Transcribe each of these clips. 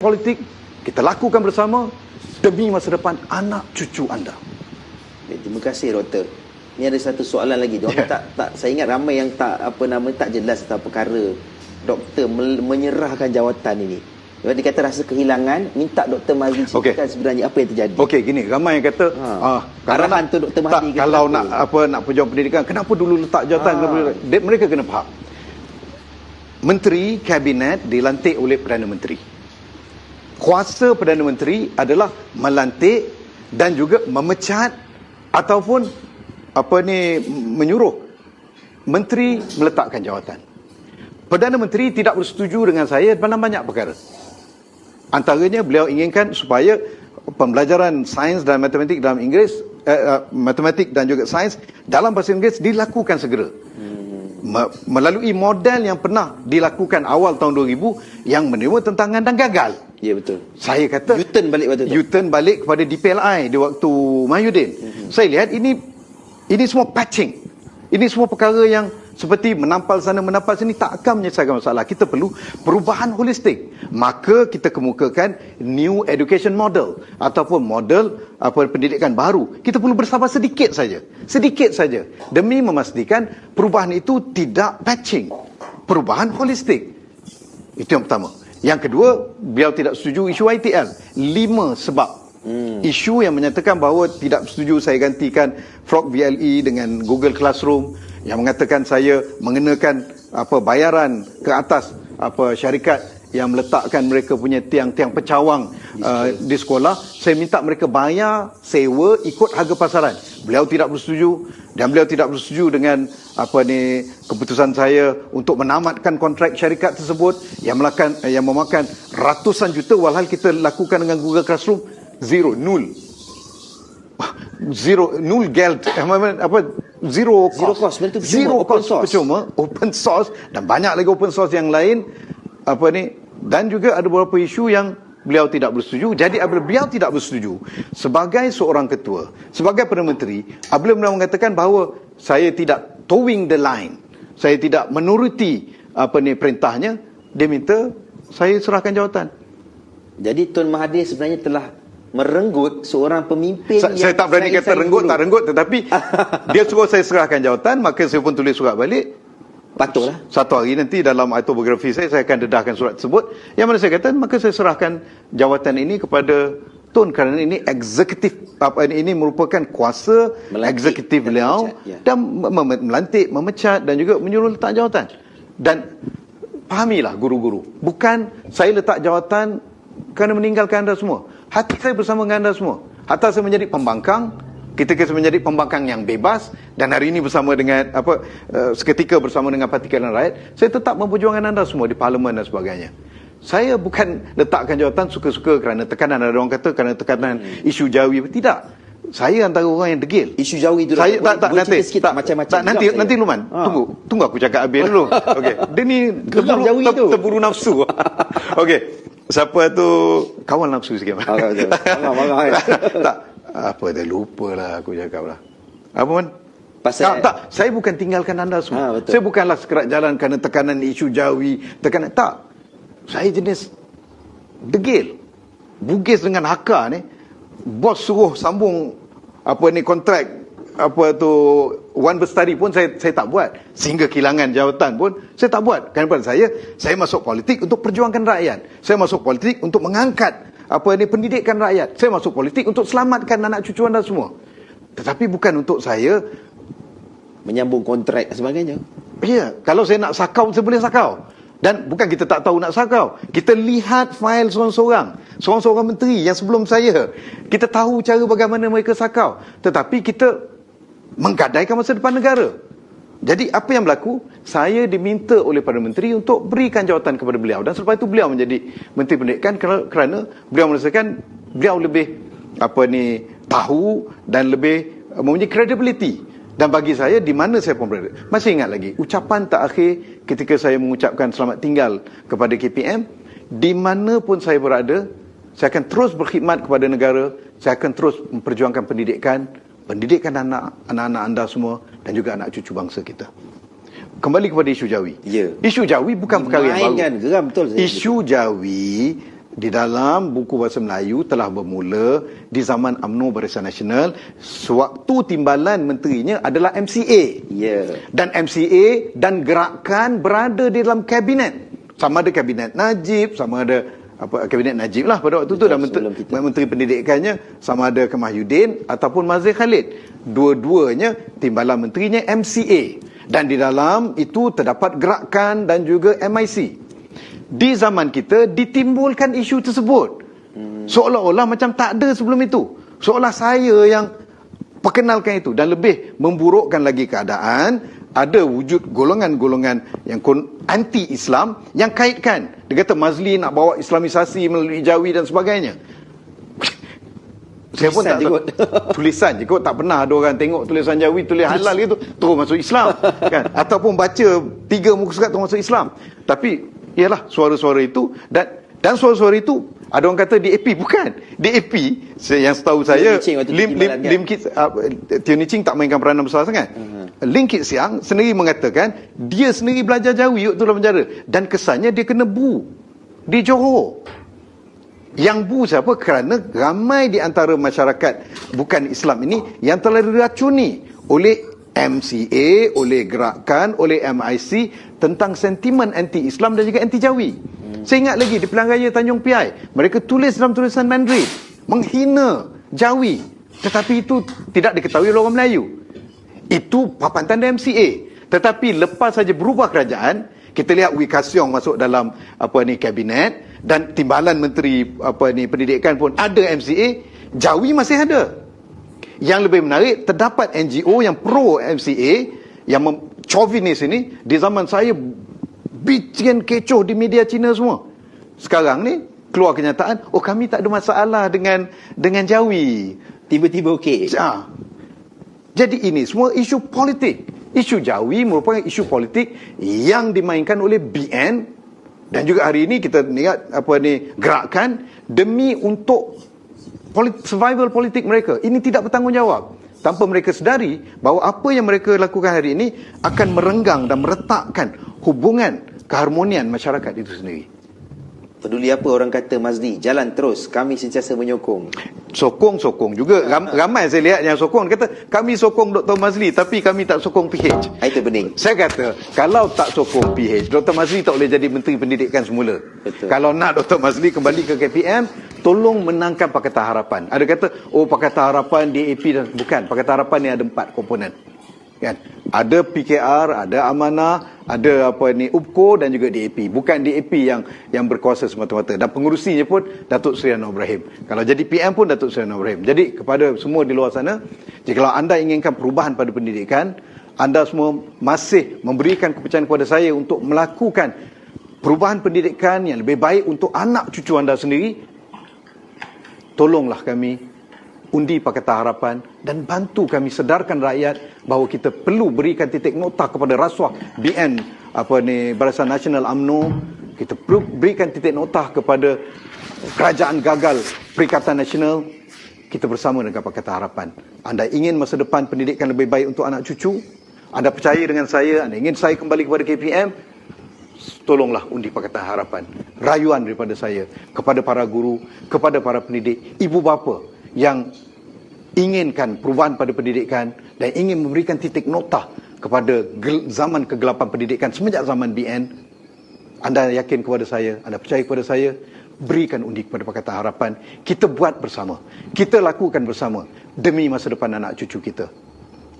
politik, kita lakukan bersama demi masa depan anak cucu anda. Terima kasih, Doktor. Ini ada satu soalan lagi. Saya ingat ramai yang tak jelas tentang perkara doktor menyerahkan jawatan ini. Dia kata rasa kehilangan, minta Doktor Mazli ceritakan sebenarnya apa yang terjadi. Okey, gini, ramai yang kata arahan tu Doktor Mazli kalau nak pejuang pendidikan, kenapa dulu letak jawatan? Mereka kena faham. Menteri Kabinet dilantik oleh Perdana Menteri. Kuasa Perdana Menteri adalah melantik dan juga memecat ataupun menyuruh menteri meletakkan jawatan. Perdana Menteri tidak bersetuju dengan saya dalam banyak perkara. Antaranya beliau inginkan supaya pembelajaran sains dan matematik dalam Inggeris, matematik dan juga sains dalam bahasa Inggeris dilakukan segera. Melalui model yang pernah dilakukan awal tahun 2000 yang menerima tentangan dan gagal. Ya, betul. Saya kata U-turn balik waktu tu. U-turn balik kepada DPLI di waktu Mahyudin. Saya lihat ini semua patching. Ini semua perkara yang seperti menampal sana menampal sini tak akan menyelesaikan masalah. Kita perlu perubahan holistik. Maka kita kemukakan new education model ataupun model pendidikan baru. Kita perlu bersabar sedikit saja demi memastikan perubahan itu tidak patching, perubahan holistik. Itu yang pertama. Yang kedua, beliau tidak setuju isu ITL. 5 sebab. Isu yang menyatakan bahawa tidak setuju saya gantikan Frog VLE dengan Google Classroom, yang mengatakan saya mengenakan bayaran ke atas syarikat yang meletakkan mereka punya tiang-tiang pecawang di sekolah. Saya minta mereka bayar sewa ikut harga pasaran. Beliau tidak bersetuju, dan beliau tidak bersetuju dengan keputusan saya untuk menamatkan kontrak syarikat tersebut yang memakan ratusan juta, walhal kita lakukan dengan Google Classroom nul geld, zero cost, percuma, open source, dan banyak lagi open source yang lain dan juga ada beberapa isu yang beliau tidak bersetuju. Jadi apabila beliau tidak bersetuju, sebagai seorang ketua, sebagai Perdana Menteri, apabila beliau mengatakan bahawa saya tidak towing the line, saya tidak menuruti perintahnya, dia minta saya serahkan jawatan. Jadi Tun Mahathir sebenarnya telah merenggut seorang pemimpin. Saya tak berani kata renggut, tetapi dia suruh saya serahkan jawatan, maka saya pun tulis surat balik. Patutlah. Satu hari nanti dalam autobiografi saya akan dedahkan surat tersebut, yang mana saya kata maka saya serahkan jawatan ini kepada Tun, kerana ini eksekutif, ini merupakan kuasa eksekutif beliau, dan melantik, memecat dan juga menyuruh letak jawatan. Dan fahamilah guru-guru, bukan saya letak jawatan kerana meninggalkan anda semua. Hati saya bersama dengan anda semua. Hatta saya menjadi pembangkang, ketika saya menjadi pembangkang yang bebas, dan hari ini bersama dengan seketika bersama dengan Parti Keadilan Rakyat, saya tetap memperjuangkan anda semua di parlimen dan sebagainya. Saya bukan letakkan jawatan suka-suka kerana tekanan. Ada orang kata kerana tekanan isu Jawi. Tidak. Saya antara orang yang degil. Isu Jawi itu saya tak macam-macam. Nanti Luman, tunggu aku cakap habis dulu. Okey. Dia ni terburu nafsu. Okey. Siapa tu kawan nafsu sikit. Marah. Tak. Apa dah lupa lah aku cakap lah. Apa man? Tak, saya bukan tinggalkan anda semua. Saya bukanlah sekerat jalan kerana tekanan isu Jawi, tekanan tak. Saya jenis degil. Bugis dengan Hakka ni. Bos suruh sambung kontrak Wan Bestari pun saya tak buat. Sehingga kehilangan jawatan pun saya tak buat. Kerana pada saya masuk politik untuk perjuangkan rakyat. Saya masuk politik untuk mengangkat pendidikan rakyat. Saya masuk politik untuk selamatkan anak cucu anda semua. Tetapi bukan untuk saya menyambung kontrak dan sebagainya. Ya, kalau saya nak sakau, saya boleh sakau. Dan bukan kita tak tahu nak sakau. Kita lihat fail seorang menteri yang sebelum saya. Kita tahu cara bagaimana mereka sakau. Tetapi kita menggadaikan masa depan negara. Jadi apa yang berlaku? Saya diminta oleh Perdana Menteri untuk berikan jawatan kepada beliau. Dan selepas itu beliau menjadi Menteri Pendidikan kerana beliau merasakan beliau lebih tahu dan lebih mempunyai credibility. Dan bagi saya, di mana saya pun berada. Masih ingat lagi, ucapan terakhir ketika saya mengucapkan selamat tinggal kepada KPM, di mana pun saya berada, saya akan terus berkhidmat kepada negara, saya akan terus memperjuangkan pendidikan anak-anak anda semua dan juga anak cucu bangsa kita. Kembali kepada isu Jawi. Ya. Isu Jawi bukan perkara yang baru. Geram betul. Isu Jawi di dalam buku bahasa Melayu telah bermula di zaman UMNO Barisan Nasional, sewaktu timbalan menterinya adalah MCA. Ya. Dan MCA dan gerakan berada di dalam kabinet. Sama ada kabinet Najib, sama ada kabinet Najib lah pada waktu itu, dan menteri pendidikannya sama ada Kemahyuddin ataupun Mazhar Khalid. Dua-duanya timbalan menterinya MCA, dan di dalam itu terdapat gerakan dan juga MIC. Di zaman kita ditimbulkan isu tersebut, seolah-olah macam tak ada sebelum itu, seolah saya yang perkenalkan itu, dan lebih memburukkan lagi keadaan. Ada wujud golongan-golongan yang anti-Islam yang kaitkan. Dia kata Mazli nak bawa Islamisasi melalui Jawi dan sebagainya. Saya pun tak tahu. Tulisan je kot, tak pernah ada orang tengok tulisan Jawi, tulis halal gitu, terus masuk Islam kan? Ataupun baca 3 muka surat terus masuk Islam. Tapi ialah suara-suara itu, dan suara-suara itu ada orang kata DAP, bukan. DAP yang setahu saya Teo Ni Ching tak mainkan peranan besar sangat. Lim Kit Siang sendiri mengatakan dia sendiri belajar Jawi waktu dalam penjara, dan kesannya dia kena bu di Johor. Yang bu siapa? Kerana ramai di antara masyarakat bukan Islam ini yang telah diracuni oleh MCA, oleh gerakan, oleh MIC tentang sentimen anti-Islam dan juga anti-Jawi. Saya ingat lagi di Pilihan Raya Tanjung Piai, mereka tulis dalam tulisan Mandarin menghina Jawi, tetapi itu tidak diketahui oleh orang Melayu. Itu papan tanda MCA. Tetapi lepas saja berubah kerajaan, kita lihat Wee Ka Siong masuk dalam kabinet, dan timbalan menteri pendidikan pun ada MCA, Jawi masih ada. Yang lebih menarik, terdapat NGO yang pro MCA, yang chauvinis ini. Di zaman saya bikin kecoh di media Cina semua. Sekarang ni keluar kenyataan, oh kami tak ada masalah dengan Jawi. Tiba-tiba okey. Jadi ini semua isu politik. Isu Jawi merupakan isu politik yang dimainkan oleh BN, dan juga hari ini kita lihat gerakan demi untuk survival politik mereka. Ini tidak bertanggungjawab, tanpa mereka sedari bahawa apa yang mereka lakukan hari ini akan merenggang dan meretakkan hubungan keharmonian masyarakat itu sendiri. Peduli apa orang kata, Mazli, jalan terus, kami sentiasa menyokong. Sokong juga. Ramai saya lihat yang sokong, kata kami sokong Dr. Mazli tapi kami tak sokong PH. Itu bening. Saya kata kalau tak sokong PH, Dr. Mazli tak boleh jadi Menteri Pendidikan semula. Betul. Kalau nak Dr. Mazli kembali ke KPM, tolong menangkan Pakatan Harapan. Ada kata, oh Pakatan Harapan, DAP dan bukan. Pakatan Harapan ni ada 4 komponen. Kan? Ada PKR, ada Amanah, ada UPKO dan juga DAP. Bukan DAP yang berkuasa semata-mata, dan pengurusinya pun Datuk Seri Anwar Ibrahim. Kalau jadi PM pun Datuk Seri Anwar Ibrahim. Jadi kepada semua di luar sana, jika anda inginkan perubahan pada pendidikan, anda semua masih memberikan kepercayaan kepada saya untuk melakukan perubahan pendidikan yang lebih baik untuk anak cucu anda sendiri, tolonglah kami undi Pakatan Harapan dan bantu kami sedarkan rakyat bahawa kita perlu berikan titik nokta kepada rasuah BN Barisan Nasional UMNO. Kita perlu berikan titik nokta kepada kerajaan gagal Perikatan Nasional. Kita bersama dengan Pakatan Harapan. Anda ingin masa depan pendidikan lebih baik untuk anak cucu, anda percaya dengan saya, anda ingin saya kembali kepada KPM, tolonglah undi Pakatan Harapan. Rayuan daripada saya kepada para guru, kepada para pendidik, ibu bapa yang inginkan perubahan pada pendidikan dan ingin memberikan titik nokta kepada zaman kegelapan pendidikan semenjak zaman BN. Anda yakin kepada saya, anda percaya kepada saya, berikan undi kepada Pakatan Harapan. Kita buat bersama, kita lakukan bersama demi masa depan anak cucu kita.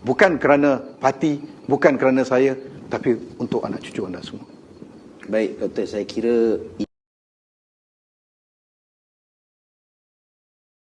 Bukan kerana parti, bukan kerana saya, tapi untuk anak cucu anda semua. Baik, Doktor, saya kira